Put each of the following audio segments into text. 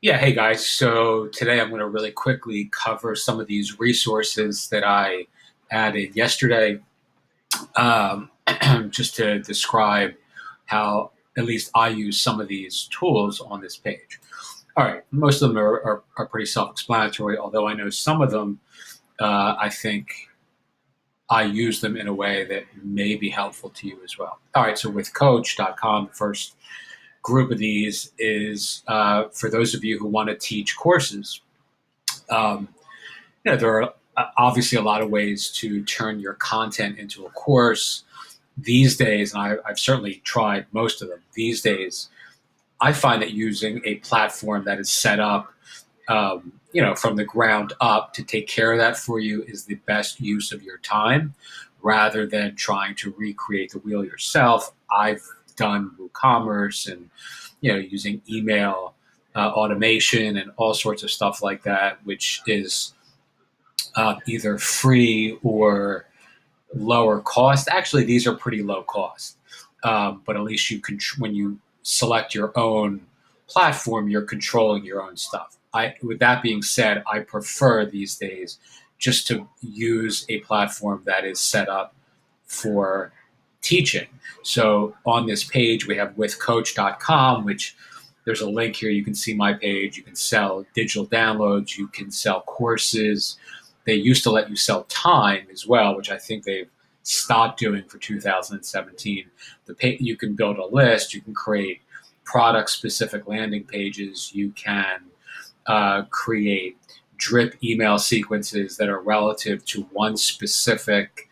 Yeah, hey guys. So today I'm going to really quickly cover some of these resources that I added yesterday, just to describe how at least I use some of these tools on this page. All right, most of them are pretty self-explanatory, although I know some of them, I think I use them in a way that may be helpful to you as well. All right, so with Coach.com, the first group of these is for those of you who want to teach courses. Um, there are obviously a lot of ways to turn your content into a course these days, and I've certainly tried most of them. These days, I find that using a platform that is set up, from the ground up to take care of that for you is the best use of your time, rather than trying to recreate the wheel yourself. I've done WooCommerce and using email automation and all sorts of stuff like that, which is either free or lower cost. Actually, these are pretty low cost, but at least you can, when you select your own platform, you're controlling your own stuff. With that being said, I prefer these days just to use a platform that is set up for teaching. So on this page, we have withcoach.com, which there's a link here. You can see my page. You can sell digital downloads. You can sell courses. They used to let you sell time as well, which I think they've stopped doing for 2017. You can build a list. You can create product-specific landing pages. You can create drip email sequences that are relative to one specific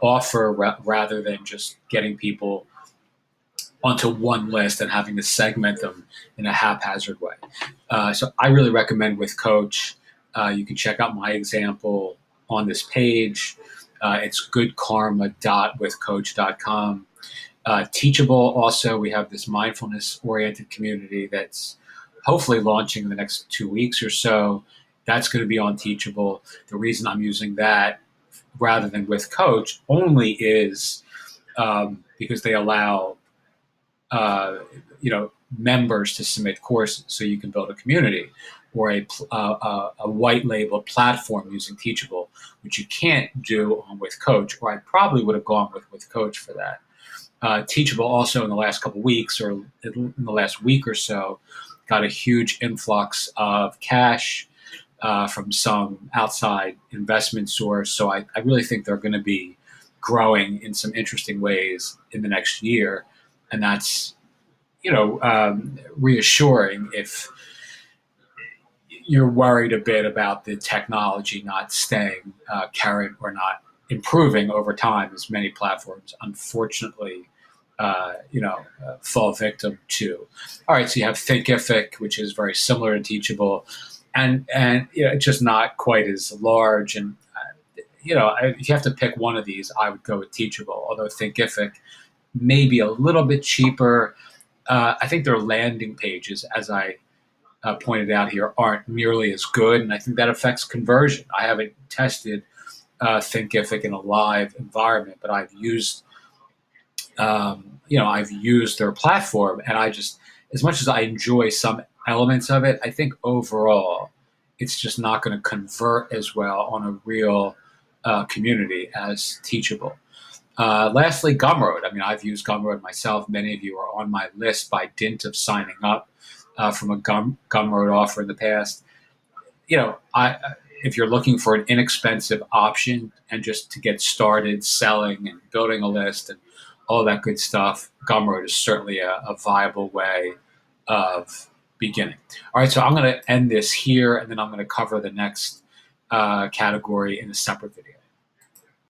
offer, rather than just getting people onto one list and having to segment them in a haphazard way. So I really recommend With Coach. You can check out my example on this page. It's goodkarma.withcoach.com. Teachable also, we have this mindfulness-oriented community that's hopefully launching in the next 2 weeks or so. That's going to be on Teachable. The reason I'm using that rather than With Coach only is because they allow members to submit courses, so you can build a community or a white label platform using Teachable, which you can't do on With Coach, or I probably would have gone with Coach for that. Teachable also in the last couple of weeks, or in the last week or so, got a huge influx of cash from some outside investment source. So I really think they're going to be growing in some interesting ways in the next year. And that's, reassuring if you're worried a bit about the technology not staying current or not improving over time, as many platforms, unfortunately, fall victim to. All right, so you have Thinkific, which is very similar to Teachable, and it's just not quite as large. And if you have to pick one of these, I would go with Teachable. Although Thinkific may be a little bit cheaper. I think their landing pages, as I pointed out here, aren't nearly as good, and I think that affects conversion. I haven't tested Thinkific in a live environment, but I've used their platform, and as much as I enjoy some elements of it, I think overall it's just not going to convert as well on a real community as Teachable. Lastly, Gumroad. I mean, I've used Gumroad myself. Many of you are on my list by dint of signing up from a Gumroad offer in the past. If you're looking for an inexpensive option and just to get started selling and building a list and all that good stuff, Gumroad is certainly a viable way of beginning. All right, so I'm going to end this here, and then I'm going to cover the next category in a separate video.